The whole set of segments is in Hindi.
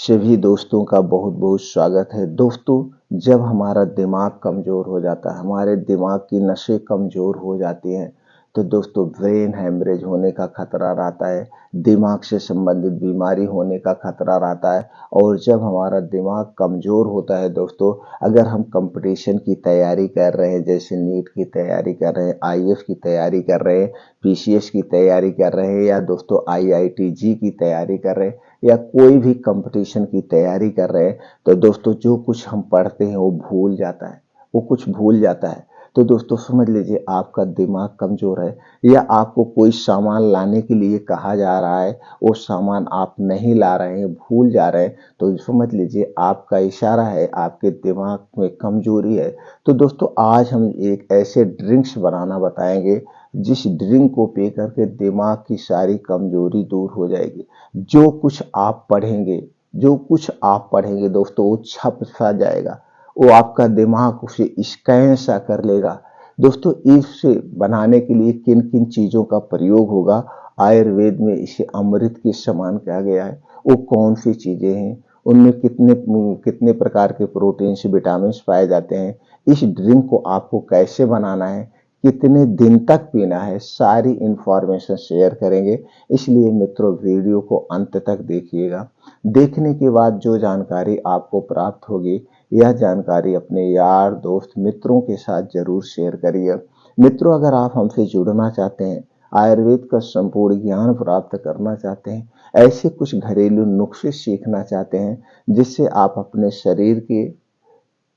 सभी दोस्तों का बहुत बहुत स्वागत है। दोस्तों, जब हमारा दिमाग कमज़ोर हो जाता है, हमारे दिमाग की नसें कमज़ोर हो जाती हैं, तो दोस्तों ब्रेन हैमरेज होने का खतरा रहता है, दिमाग से संबंधित बीमारी होने का खतरा रहता है। और जब हमारा दिमाग कमज़ोर होता है दोस्तों, अगर हम कंपटीशन की तैयारी कर रहे हैं, जैसे नीट की तैयारी कर रहे हैं, आईएएस की तैयारी कर रहे हैं, पीसीएस की तैयारी कर रहे हैं, या दोस्तों आईआईटी की तैयारी कर रहे हैं, या कोई भी कंपटीशन की तैयारी कर रहे हैं, तो दोस्तों जो कुछ हम पढ़ते हैं वो भूल जाता है, वो कुछ भूल जाता है। तो दोस्तों समझ लीजिए आपका दिमाग कमज़ोर है, या आपको कोई सामान लाने के लिए कहा जा रहा है, वो सामान आप नहीं ला रहे हैं, भूल जा रहे हैं, तो समझ लीजिए आपका इशारा है, आपके दिमाग में कमज़ोरी है। तो दोस्तों आज हम एक ऐसे ड्रिंक्स बनाना बताएंगे, जिस ड्रिंक को पी करके दिमाग की सारी कमज़ोरी दूर हो जाएगी। जो कुछ आप पढ़ेंगे दोस्तों, वो छप सा जाएगा, वो आपका दिमाग उसे स्कैन सा कर लेगा। दोस्तों इसे बनाने के लिए किन किन चीज़ों का प्रयोग होगा, आयुर्वेद में इसे अमृत के समान कहा गया है। वो कौन सी चीज़ें हैं, उनमें कितने कितने प्रकार के प्रोटीन्स विटामिन पाए जाते हैं, इस ड्रिंक को आपको कैसे बनाना है, कितने दिन तक पीना है, सारी इंफॉर्मेशन शेयर करेंगे। इसलिए मित्रों वीडियो को अंत तक देखिएगा। देखने के बाद जो जानकारी आपको प्राप्त होगी, यह जानकारी अपने यार दोस्त मित्रों के साथ जरूर शेयर करिए। मित्रों अगर आप हमसे जुड़ना चाहते हैं, आयुर्वेद का संपूर्ण ज्ञान प्राप्त करना चाहते हैं, ऐसे कुछ घरेलू नुस्खे सीखना चाहते हैं, जिससे आप अपने शरीर के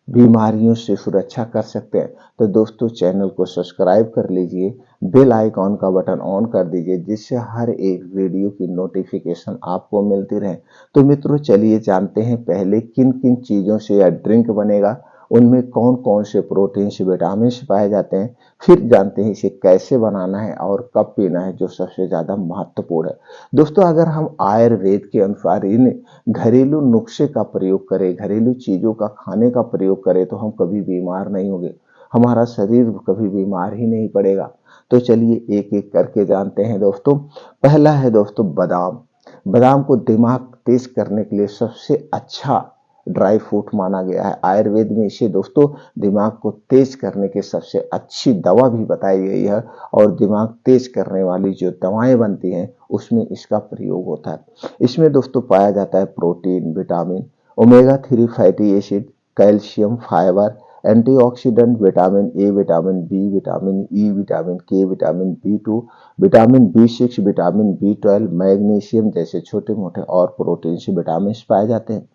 बीमारियों से सुरक्षा कर सकते हैं, तो दोस्तों चैनल को सब्सक्राइब कर लीजिए, बेल आइकॉन का बटन ऑन कर दीजिए, जिससे हर एक वीडियो की नोटिफिकेशन आपको मिलती रहे। तो मित्रों चलिए जानते हैं पहले किन किन चीज़ों से यह ड्रिंक बनेगा, उनमें कौन कौन से प्रोटीन्स विटामिन पाए जाते हैं, फिर जानते हैं इसे कैसे बनाना है और कब पीना है, जो सबसे ज़्यादा महत्वपूर्ण है। दोस्तों अगर हम आयुर्वेद के अनुसार इन घरेलू नुस्खे का प्रयोग करें, घरेलू चीज़ों का खाने का प्रयोग करें, तो हम कभी बीमार नहीं होंगे, हमारा शरीर कभी बीमार ही नहीं पड़ेगा। तो चलिए एक एक करके जानते हैं दोस्तों। पहला है दोस्तों बादाम। बादाम को दिमाग तेज करने के लिए सबसे अच्छा ड्राई फ्रूट माना गया है। आयुर्वेद में इसे दोस्तों दिमाग को तेज करने की सबसे अच्छी दवा भी बताई गई है, और दिमाग तेज करने वाली जो दवाएं बनती हैं उसमें इसका प्रयोग होता है। इसमें दोस्तों पाया जाता है protein, vitamin, omega 3 fatty acid, calcium, fibre, antioxidant, vitamin A, vitamin B, vitamin E, vitamin K, vitamin B 2, vitamin B 6, vitamin B 12, magnesium जैसे छोटे मोटे और प्रोटीन से विटामिन पाए जाते हैं।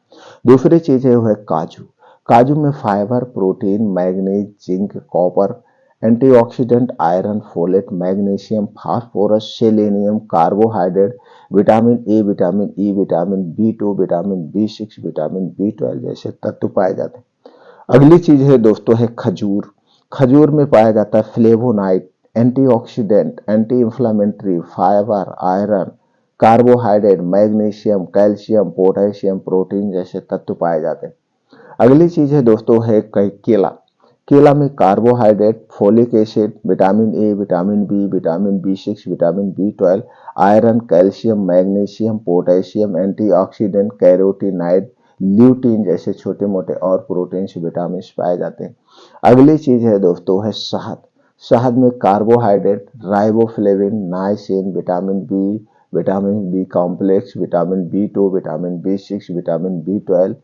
दूसरी चीज है वो है काजू। काजू में fibre, protein, manganese, zinc, copper, antioxidant, iron, folate, magnesium, phosphorus, selenium, carbohydrate, vitamin A, vitamin E, vitamin B 2, vitamin B 6, vitamin B 12 जैसे तत्व पाए जाते हैं। अगली चीज है दोस्तों है खजूर। खजूर में पाया जाता है flavonoid, antioxidant, anti inflammatory, fibre, iron, carbohydrate, magnesium, calcium, potassium, protein जैसे तत्व पाए जाते हैं। अगली चीज है दोस्तों है केला। केला में carbohydrate, folic acid, vitamin A, vitamin B, vitamin B 6, vitamin B 12, iron, calcium, magnesium, potassium, antioxidant, carotenoid, lutein जैसे छोटे मोटे और प्रोटीन विटामिन पाए जाते हैं। अगली चीज है दोस्तों है शहद। शहद में carbohydrate, riboflavin, niacin, vitamin B complex, vitamin B 2, vitamin B 6, vitamin B 12,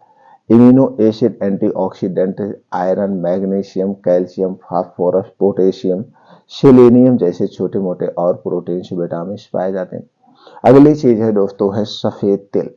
amino acid, antioxidant, iron, magnesium, calcium, phosphorus, potassium, selenium जैसे छोटे मोटे और प्रोटीन विटामिन पाए जाते हैं। अगली चीज है दोस्तों है सफेद तिल।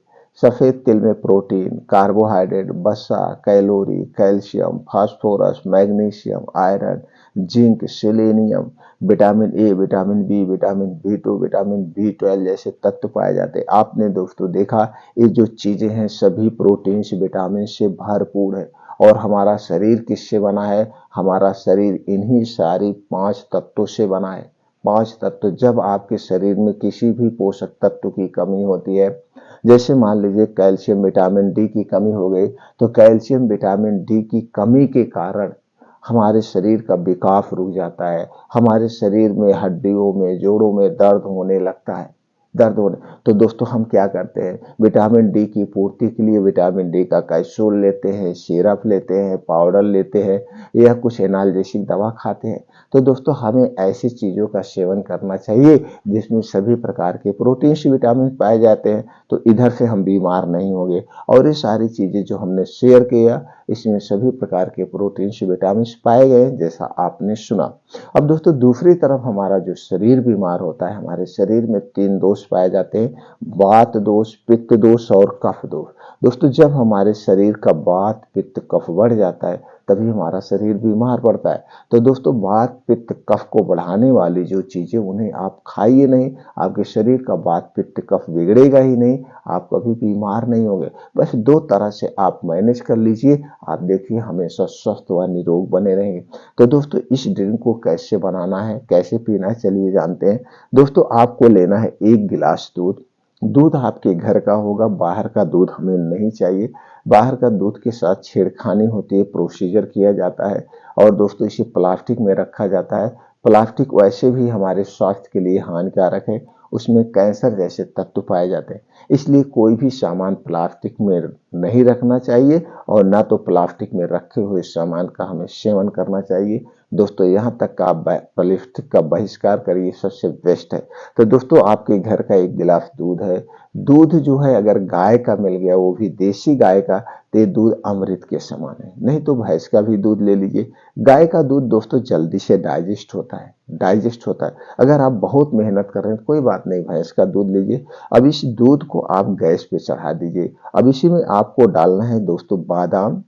सफेद तिल में प्रोटीन, कार्बोहाइड्रेट, वसा, calorie, calcium, phosphorus, magnesium, iron, zinc, selenium, vitamin A, vitamin B, vitamin B 2, vitamin B 12 जैसे तत्व पाए जाते हैं। आपने दोस्तों देखा ये जो चीजें हैं सभी प्रोटीन विटामिन से भरपूर है। और हमारा शरीर किससे बना है, हमारा शरीर इन्हीं सारी 5 तत्वों से बना है। 5 तत्व। जब आपके शरीर में किसी भी पोषक तत्व की कमी होती है, जैसे मान लीजिए कैल्शियम विटामिन डी की कमी हो गई, तो कैल्शियम विटामिन डी की कमी के कारण हमारे शरीर का विकास रुक जाता है, हमारे शरीर में हड्डियों में जोड़ों में दर्द होने लगता है। दर्द होने। तो दोस्तों हम क्या करते हैं, विटामिन डी की पूर्ति के लिए विटामिन डी का कैप्सूल लेते हैं, सिरप लेते हैं, पाउडर लेते हैं या कुछ एनाल्जेसिक दवा खाते हैं। तो दोस्तों हमें ऐसी चीज़ों का सेवन करना चाहिए जिसमें सभी प्रकार के प्रोटीन्स विटामिन पाए जाते हैं, तो इधर से हम बीमार नहीं होंगे। और ये सारी चीज़ें जो हमने शेयर किया इसमें सभी प्रकार के प्रोटीन्स विटामिन पाए गए जैसा आपने सुना। अब दोस्तों दूसरी तरफ हमारा जो शरीर बीमार होता है, हमारे शरीर में 3 दोष पाए जाते हैं, वात दोष, पित्त दोष और कफ दोष। दोस्तों जब हमारे शरीर का वात, पित्त, कफ बढ़ जाता है तभी हमारा शरीर बीमार पड़ता है। तो दोस्तों वात, पित्त, कफ को बढ़ाने वाली जो चीजें उन्हें आप खाइए नहीं, आपके शरीर का वात, पित्त, कफ बिगड़ेगा ही नहीं, आप कभी बीमार नहीं होंगे। बस 2 तरह से आप मैनेज कर लीजिए, आप देखिए हमेशा स्वस्थ व निरोग बने रहेंगे। तो दोस्तों इस ड्रिंक को कैसे बनाना है, कैसे पीना है, चलिए जानते हैं। दोस्तों आपको लेना है 1 गिलास दूध। दूध आपके घर का होगा, बाहर का दूध हमें नहीं चाहिए। बाहर का दूध के साथ छेड़खानी होती है, प्रोसीजर किया जाता है और दोस्तों इसे प्लास्टिक में रखा जाता है। प्लास्टिक वैसे भी हमारे स्वास्थ्य के लिए हानिकारक है, उसमें कैंसर जैसे तत्व पाए जाते हैं। इसलिए कोई भी सामान प्लास्टिक में नहीं रखना चाहिए और ना तो प्लास्टिक में रखे हुए सामान का हमें सेवन करना चाहिए। दोस्तों यहाँ तक का आप प्लास्टिक का बहिष्कार करिए, सबसे बेस्ट है। तो दोस्तों आपके घर का 1 गिलास दूध है। दूध जो है अगर गाय का मिल गया, वो भी देसी गाय का, तो ये दूध अमृत के समान है। नहीं तो भैंस का भी दूध ले लीजिए। गाय का दूध दोस्तों जल्दी से डाइजेस्ट होता है। अगर आप बहुत मेहनत कर रहे हैं कोई बात नहीं, भैंस का दूध लीजिए। अब इस दूध को आप गैस पे चढ़ा दीजिए। अब इसी में आपको डालना है दोस्तों बादाम।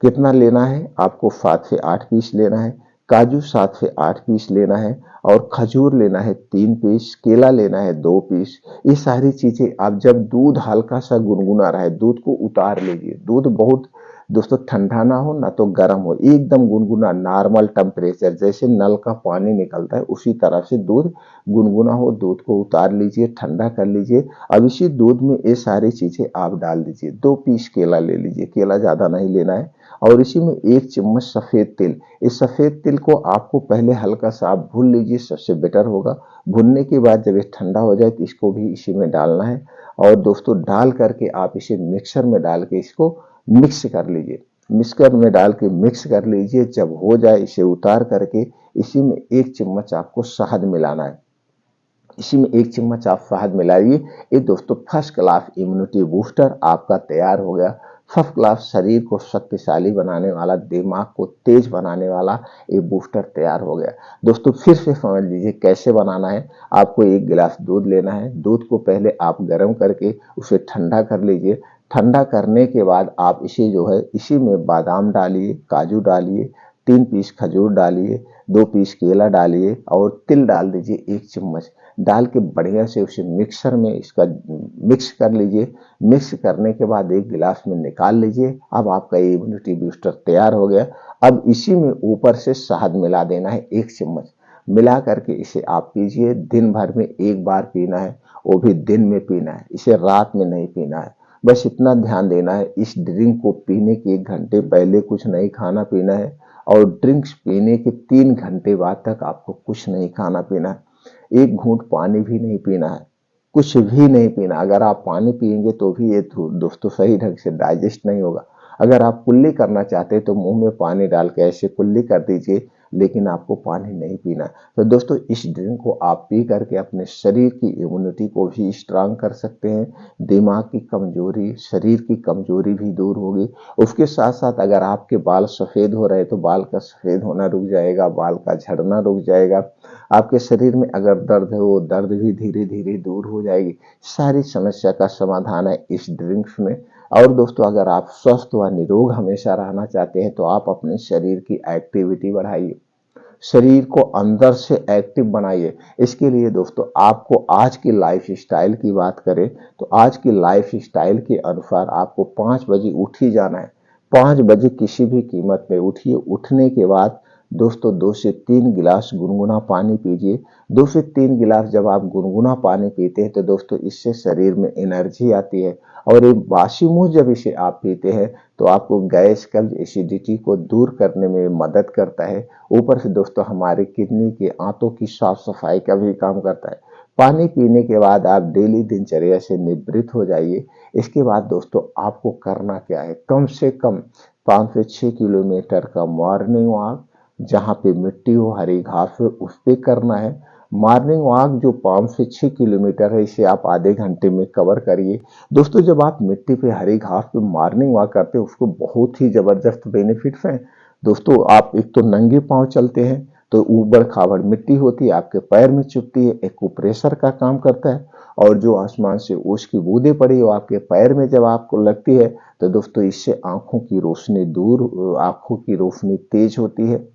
कितना लेना है आपको, 7 से 8 पीस लेना है। काजू 7 से 8 पीस लेना है और खजूर लेना है 3 पीस, केला लेना है 2 पीस। ये सारी चीजें आप जब दूध हल्का सा गुनगुना रहा है, दूध को उतार लीजिए। दूध बहुत दोस्तों ठंडा ना हो ना तो गर्म हो, एकदम गुनगुना नॉर्मल टेम्परेचर, जैसे नल का पानी निकलता है उसी तरह से दूध गुनगुना हो। दूध को उतार लीजिए, ठंडा कर लीजिए। अब इसी दूध में ये सारी चीजें आप डाल दीजिए। 2 पीस केला ले लीजिए, केला ज्यादा नहीं लेना है। और इसी में 1 चम्मच सफेद तिल। इस सफेद तिल को आपको पहले हल्का सा आप भून लीजिए, सबसे बेटर होगा। भुनने के बाद जब ये ठंडा हो जाए तो इसको भी इसी में डालना है और दोस्तों डाल करके आप इसे मिक्सर में डाल के इसको मिक्स कर लीजिए। मिक्सर में डाल के मिक्स कर लीजिए। जब हो जाए इसे उतार करके इसी में 1 चम्मच आपको शहद मिलाना है। इसी में 1 चम्मच आप शहद मिलाइए। ये दोस्तों फर्स्ट क्लास इम्यूनिटी बूस्टर आपका तैयार हो गया। फर्स्ट क्लास शरीर को शक्तिशाली बनाने वाला, दिमाग को तेज बनाने वाला ये बूस्टर तैयार हो गया। दोस्तों फिर से समझ लीजिए कैसे बनाना है। आपको 1 गिलास दूध लेना है। दूध को पहले आप गर्म करके उसे ठंडा कर लीजिए। ठंडा करने के बाद आप इसे जो है इसी में बादाम डालिए, काजू डालिए, 3 पीस खजूर डालिए, 2 पीस केला डालिए और तिल डाल दीजिए 1 चम्मच। डाल के बढ़िया से उसे मिक्सर में इसका मिक्स कर लीजिए। मिक्स करने के बाद 1 गिलास में निकाल लीजिए। अब आपका इम्यूनिटी बूस्टर तैयार हो गया। अब इसी में ऊपर से शहद मिला देना है 1 चम्मच। मिला करके इसे आप पीजिए। दिन भर में 1 बार पीना है, वो भी दिन में पीना है, इसे रात में नहीं पीना है। बस इतना ध्यान देना है, इस ड्रिंक को पीने के 1 घंटे पहले कुछ नहीं खाना पीना है और ड्रिंक्स पीने के 3 घंटे बाद तक आपको कुछ नहीं खाना पीना है। 1 घूंट पानी भी नहीं पीना है, कुछ भी नहीं पीना। अगर आप पानी पिएंगे तो भी ये दोस्तों सही ढंग से डाइजेस्ट नहीं होगा। अगर आप कुल्ली करना चाहते हैं तो मुंह में पानी डाल के ऐसे कुल्ली कर दीजिए, लेकिन आपको पानी नहीं पीना। तो दोस्तों इस ड्रिंक को आप पी करके अपने शरीर की इम्यूनिटी को भी स्ट्रांग कर सकते हैं। दिमाग की कमजोरी, शरीर की कमजोरी भी दूर होगी। उसके साथ साथ अगर आपके बाल सफेद हो रहे तो बाल का सफेद होना रुक जाएगा, बाल का झड़ना रुक जाएगा। आपके शरीर में अगर दर्द है वो दर्द भी धीरे धीरे दूर हो जाएगी। सारी समस्या का समाधान है इस ड्रिंक्स में। और दोस्तों अगर आप स्वस्थ व निरोग हमेशा रहना चाहते हैं तो आप अपने शरीर की एक्टिविटी बढ़ाइए, शरीर को अंदर से एक्टिव बनाइए। इसके लिए दोस्तों आपको आज की लाइफ स्टाइल की बात करें तो आज की लाइफ स्टाइल के अनुसार आपको 5 बजे उठ ही जाना है। 5 बजे किसी भी कीमत में उठिए। उठने के बाद दोस्तों 2 से 3 गिलास गुनगुना पानी पीजिए। 2 से 3 गिलास जब आप गुनगुना पानी पीते हैं तो दोस्तों इससे शरीर में एनर्जी आती है और एक बासी मुंह जब इसे आप पीते हैं तो आपको गैस, कब्ज, एसिडिटी को दूर करने में मदद करता है। ऊपर से दोस्तों हमारे किडनी के, आंतों की साफ सफाई का भी काम करता है। पानी पीने के बाद आप डेली दिनचर्या से निवृत्त हो जाइए। इसके बाद दोस्तों आपको करना क्या है, कम से कम 5 से 6 किलोमीटर का मॉर्निंग वॉक, जहाँ पे मिट्टी हो, हरी घास हो, उस पे करना है। मॉर्निंग वॉक जो 5 से 6 किलोमीटर है, इसे आप आधे घंटे में कवर करिए। दोस्तों जब आप मिट्टी पे, हरी घास पे मॉर्निंग वॉक करते हैं, उसको बहुत ही जबरदस्त बेनिफिट्स हैं। दोस्तों आप एक तो नंगे पांव चलते हैं, तो ऊबड़ खाबड़ मिट्टी होती है, आपके पैर में चुभती है, एक्यूप्रेशर का काम करता है। और जो आसमान से ओस की बूंदें पड़ी वो आपके पैर में जब आपको लगती है, तो दोस्तों इससे आंखों की रोशनी दूर, आंखों की रोशनी तेज होती है।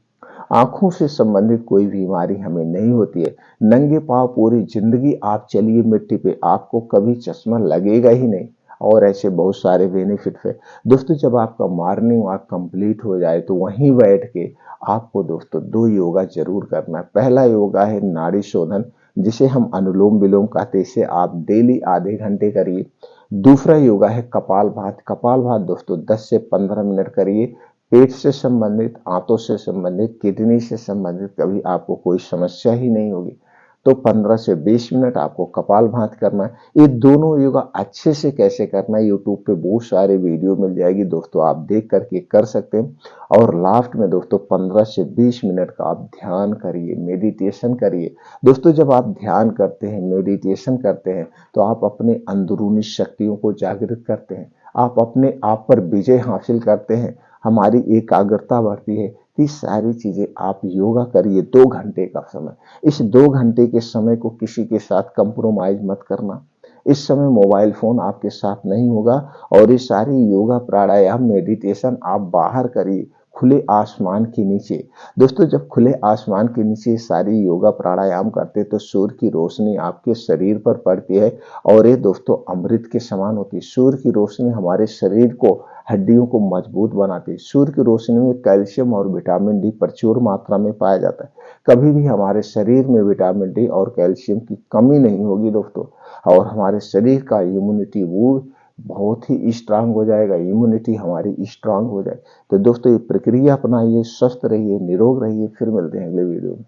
आंखों से संबंधित कोई बीमारी हमें नहीं होती है। नंगे पांव पूरी जिंदगी आप चलिए मिट्टी पे, आपको कभी चश्मा लगेगा ही नहीं। और ऐसे बहुत सारे बेनिफिट है। दोस्तों जब आपका मॉर्निंग वॉक कंप्लीट हो जाए, तो वहीं बैठ के आपको दोस्तों 2 योगा जरूर करना है। पहला योगा है नाड़ी शोधन, जिसे हम अनुलोम विलोम कहते हैं, इसे आप डेली आधे घंटे करिए। दूसरा योगा है कपालभाति। कपालभाति दोस्तों 10 से 15 मिनट करिए। पेट से संबंधित, आंतों से संबंधित, किडनी से संबंधित कभी आपको कोई समस्या ही नहीं होगी। तो 15 से 20 मिनट आपको कपालभाति करना है। ये दोनों योगा अच्छे से कैसे करना है, यूट्यूब पे बहुत सारे वीडियो मिल जाएगी दोस्तों, आप देख करके कर सकते हैं। और लास्ट में दोस्तों 15 से 20 मिनट का आप ध्यान करिए, मेडिटेशन करिए। दोस्तों जब आप ध्यान करते हैं, मेडिटेशन करते हैं, तो आप अपने अंदरूनी शक्तियों को जागृत करते हैं, आप अपने आप पर विजय हासिल करते हैं, हमारी एकाग्रता बढ़ती है। ये सारी चीजें आप योगा करिए 2 घंटे का समय। इस 2 घंटे के समय को किसी के साथ कंप्रोमाइज मत करना। इस समय मोबाइल फोन आपके साथ नहीं होगा। और ये सारी योगा, प्राणायाम, मेडिटेशन आप बाहर करिए, खुले आसमान के नीचे। दोस्तों जब खुले आसमान के नीचे सारी योगा प्राणायाम करते हैं, तो सूर्य की रोशनी आपके शरीर पर पड़ती है, और ये दोस्तों अमृत के समान होती है। सूर्य की रोशनी हमारे शरीर को, हड्डियों को मजबूत बनाती है। सूर्य की रोशनी में कैल्शियम और विटामिन डी प्रचुर मात्रा में पाया जाता है। कभी भी हमारे शरीर में विटामिन डी और कैल्शियम की कमी नहीं होगी दोस्तों। और हमारे शरीर का इम्यूनिटी वो बहुत ही स्ट्रांग हो जाएगा, इम्यूनिटी हमारी स्ट्रांग हो जाए। तो दोस्तों ये प्रक्रिया अपनाइए, स्वस्थ रहिए, निरोग रहिए। फिर मिलते हैं अगले वीडियो में।